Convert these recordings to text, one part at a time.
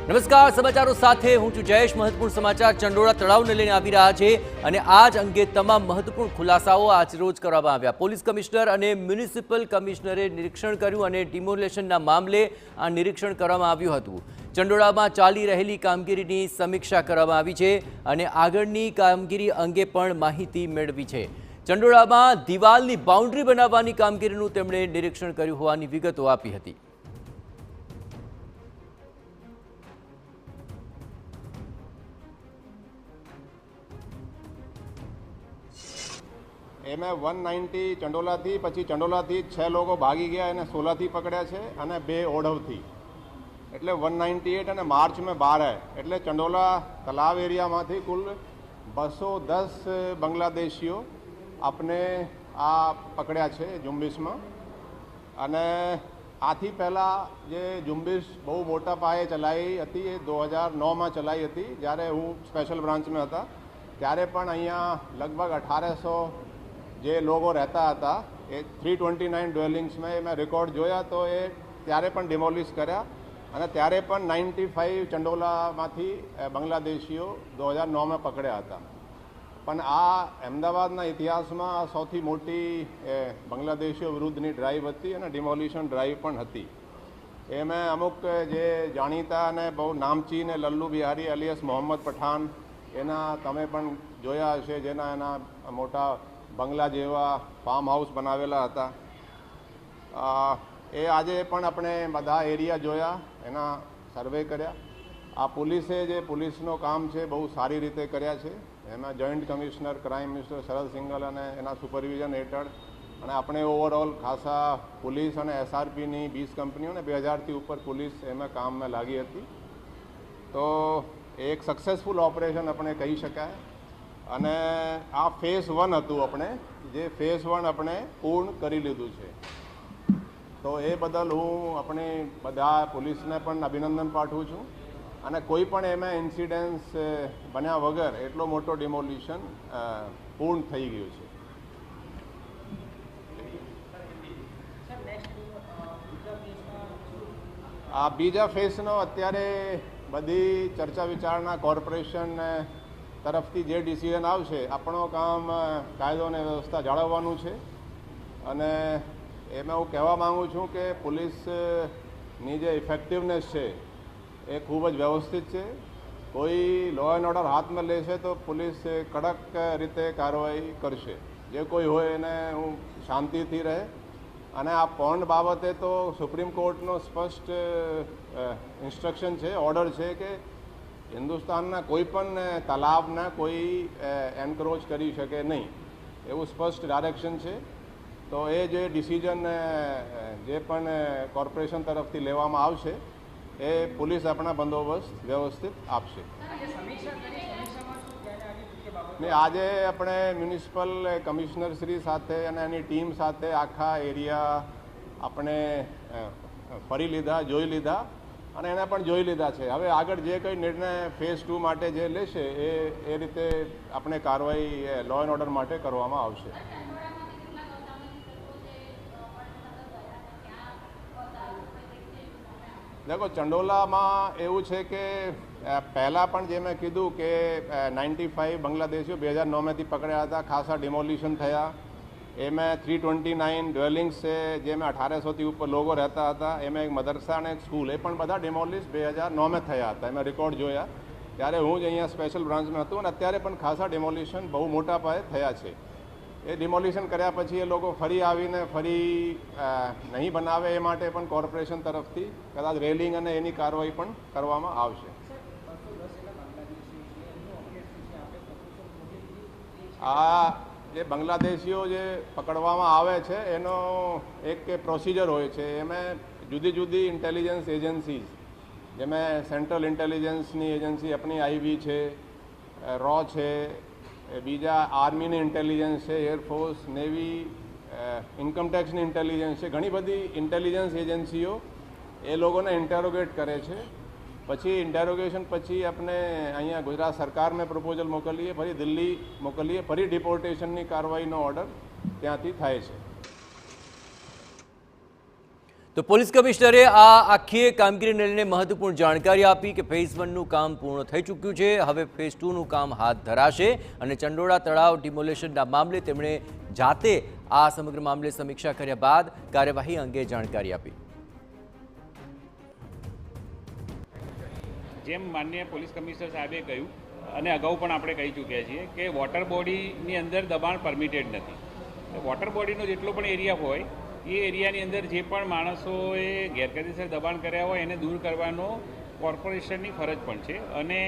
નમસ્કાર, સમાચારો સાથે હું છું જયેશ। મહત્વપૂર્ણ સમાચાર ચંડોળા તળાવને લઈને આવી રહ્યા છે અને આજ અંગે તમામ મહત્વપૂર્ણ ખુલાસાઓ આજ રોજ કરવામાં આવ્યા। પોલીસ કમિશનર અને મ્યુનિસિપલ કમિશનરે નિરીક્ષણ કર્યું અને ડિમોલેશનના મામલે આ નિરીક્ષણ કરવામાં આવ્યું હતું। ચંડોળામાં ચાલી રહેલી કામગીરીની સમીક્ષા કરવામાં આવી છે અને આગળની કામગીરી અંગે પણ માહિતી મેળવી છે। ચંડોળામાં દિવાલની બાઉન્ડ્રી બનાવવાની કામગીરીનું તેમણે નિરીક્ષણ કર્યું હોવાની વિગતો આપી હતી। એમાં 190 ચંડોલાથી પછી ચંડોલાથી 6 લોકો ભાગી ગયા અને 16થી પકડ્યા છે અને 2 ઓઢવથી એટલે 198 અને માર્ચ में 12 એટલે ચંડોલા તલાવ એરિયામાંથી કુલ 210 બાંગ્લાદેશીઓ આપણે આ પકડ્યા છે ઝુંબેશમાં। અને આથી પહેલાં જે ઝુંબેશ બહુ મોટા પાયે ચલાવી હતી એ 2009માં ચલાવી હતી જ્યારે હું સ્પેશિયલ બ્રાન્ચમાં હતા ત્યારે પણ અહીંયા લગભગ 1800 જે લોકો રહેતા હતા એ 329 ડ્વેલિંગ્સમાં મેં રેકોર્ડ જોયા તો એ ત્યારે પણ ડિમોલિશ કર્યા અને ત્યારે પણ 95 ચંડોલામાંથી બાંગ્લાદેશીઓ 2009માં પકડ્યા હતા। પણ આ અમદાવાદના ઇતિહાસમાં સૌથી મોટી બાંગ્લાદેશીઓ વિરુદ્ધની ડ્રાઈવ હતી અને ડિમોલિશન ડ્રાઈવ પણ હતી। એમાં અમુક જે જાણીતા અને બહુ નામચીન લલ્લુ બિહારી અલિયાસ મોહમ્મદ પઠાન એના તમે પણ જોયા હશે જેના એના મોટા બંગલા જેવા ફાર્મ હાઉસ બનાવેલા હતા। એ આજે પણ આપણે બધા એરિયા જોયા એના સર્વે કર્યા। આ પોલીસે જે પોલીસનો કામ છે બહુ સારી રીતે કર્યા છે। એમાં જોઈન્ટ કમિશનર ક્રાઇમ મિનિસ્ટર શરદ સિંઘલ અને એના સુપરવિઝન હેઠળ અને આપણે ઓવરઓલ ખાસા પોલીસ અને SRPની 20 કંપનીઓ અને 2000થી ઉપર પોલીસ એમાં કામમાં લાગી હતી। તો એક સક્સેસફુલ ઓપરેશન આપણે કહી શકાય। અને આ ફેઝ 1 હતું આપણે જે ફેઝ 1 આપણે પૂર્ણ કરી લીધું છે। તો એ બદલ હું આપણે બધા પોલીસને પણ અભિનંદન પાઠવું છું અને કોઈ પણ એમાં ઇન્સિડન્સ બન્યા વગર એટલો મોટો ડિમોલિશન પૂર્ણ થઈ ગયું છે। આ બીજા ફેઝનો અત્યારે બધી ચર્ચા વિચારણા કોર્પોરેશન તરફથી જે ડિસિઝન આવશે આપણો કામ કાયદો અને વ્યવસ્થા જાળવવાનું છે। અને એમાં હું કહેવા માગું છું કે પોલીસની જે ઇફેક્ટિવનેસ છે એ ખૂબ જ વ્યવસ્થિત છે। કોઈ લો એન્ડ ઓર્ડર હાથમાં લેશે તો પોલીસ કડક રીતે કાર્યવાહી કરશે। જે કોઈ હોય એને હું શાંતિથી રહે। અને આ પોન્ડ બાબતે તો સુપ્રીમ કોર્ટનો સ્પષ્ટ ઇન્સ્ટ્રક્શન છે ઓર્ડર છે કે હિન્દુસ્તાનના કોઈ પણ તલાવના કોઈ એન્ક્રોચ કરી શકે નહીં એવું સ્પષ્ટ ડાયરેક્શન છે। તો એ જે ડિસિઝન જે પણ કોર્પોરેશન તરફથી લેવામાં આવશે એ પોલીસ આપણા બંદોબસ્ત વ્યવસ્થિત આપશે। ને આજે આપણે મ્યુનિસિપલ કમિશનર શ્રી સાથે અને એની ટીમ સાથે આખા એરિયા આપણે ફરી લીધા જોઈ લીધા અને એના પણ જોઈ લીધા છે। હવે આગળ જે કંઈ નિર્ણય ફેઝ 2 માટે જે લેશે એ રીતે આપણે કાર્યવાહી લો એન્ડ ઓર્ડર માટે કરવામાં આવશે। देखो चंडोलाમાં એવું છે કે પહેલાં પણ જે મેં કીધું કે 95 બાંગ્લાદેશીઓ 2009માંથી પકડ્યા હતા। ખાસા ડિમોલિશન થયા। એમાં 329 ડ્વેલિંગ્સ છે જેમાં 1800થી ઉપર લોકો રહેતા હતા। એમાં એક મદરસા અને એક સ્કૂલ એ પણ બધા ડિમોલિશ 2009માં થયા હતા। એમાં રેકોર્ડ જોયા ત્યારે હું જ અહીંયા સ્પેશિયલ બ્રાન્ચમાં હતું અને અત્યારે પણ ખાસા ડિમોલિશન બહુ મોટા પાયે થયા છે। એ ડિમોલિશન કર્યા પછી એ લોકો ફરી આવીને ફરી નહીં બનાવે એ માટે પણ કોર્પોરેશન તરફથી કદાચ રેલિંગ અને એની કાર્યવાહી પણ કરવામાં આવશે। આ જે બાંગ્લાદેશીઓ જે પકડવામાં આવે છે એનો એક પ્રોસિજર હોય છે। એમાં જુદી જુદી ઇન્ટેલિજન્સ એજન્સીઝ જેમાં સેન્ટ્રલ ઇન્ટેલિજન્સની એજન્સી આપણી IV છે, RAW છે, બીજા આર્મીની ઇન્ટેલિજન્સ છે, એરફોર્સ, નેવી, ઇન્કમ ટેક્સની ઇન્ટેલિજન્સ છે, ઘણી બધી ઇન્ટેલિજન્સ એજન્સીઓ એ લોકોને ઇન્ટેરોગેટ કરે છે। પછી ઇન્ટેરોગેશન પછી આપણે અહીંયા ગુજરાત સરકારને પ્રપોઝલ મોકલીએ, ફરી દિલ્હી મોકલીએ, ફરી ડિપોર્ટેશનની કાર્યવાહીનો ઓર્ડર ત્યાંથી થાય છે। તો પોલીસ કમિશનરે આ આખી કામગીરીને લઈને મહત્વપૂર્ણ જાણકારી આપી કે ફેઝ 1નું કામ પૂર્ણ થઈ ચૂક્યું છે, હવે ફેઝ 2નું કામ હાથ ધરાશે અને ચંડોળા તળાવ ડિમોલેશનના મામલે તેમણે જાતે આ સમગ્ર મામલે સમીક્ષા કર્યા બાદ કાર્યવાહી અંગે જાણકારી આપી. જેમ માનનીય પોલીસ કમિશનર સાહેબે કહ્યું અને અગાઉ પણ આપણે કહી ચૂક્યા છીએ કે વોટર બોડીની અંદર દબાણ પરમિટેડ નથી. વોટર બોડીનો જેટલો પણ એરિયા હોય એ એરિયાની અંદર જે પણ માણસોએ ગેરકાયદેસર દબાણ કર્યા હોય એને દૂર કરવાનો કોર્પોરેશનની ફરજ પણ છે અને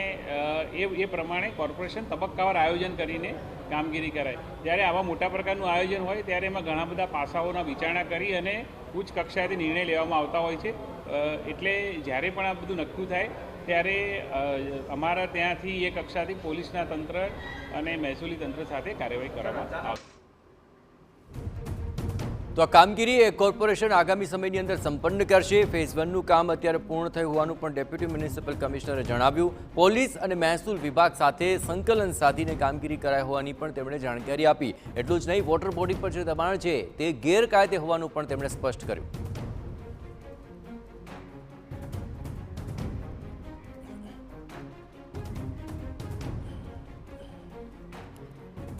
એ પ્રમાણે કોર્પોરેશન તબક્કાવાર આયોજન કરીને કામગીરી કરાય. જ્યારે આવા મોટા પ્રકારનું આયોજન હોય ત્યારે એમાં ઘણા બધા પાસાઓના વિચારણા કરી અને ઉચ્ચ કક્ષાએથી નિર્ણય લેવામાં આવતા હોય છે. એટલે જ્યારે પણ આ બધું નક્કી થાય ત્યારે અમારા ત્યાંથી એ કક્ષાથી પોલીસના તંત્ર અને મહેસૂલી તંત્ર સાથે કાર્યવાહી કરવામાં આવશે. તો આ કામગીરી એ કોર્પોરેશન આગામી સમયની અંદર સંપન્ન કરશે. ફેઝ 1નું કામ અત્યારે પૂર્ણ થયું હોવાનું પણ ડેપ્યુટી મ્યુનિસિપલ કમિશનરે જણાવ્યું. પોલીસ અને મહેસૂલ વિભાગ સાથે સંકલન સાધીને કામગીરી કરાઈ હોવાની પણ તેમણે જાણકારી આપી. એટલું જ નહીં, વોટર બોડી પર જે દબાણ છે તે ગેરકાયદે હોવાનું પણ તેમણે સ્પષ્ટ કર્યું.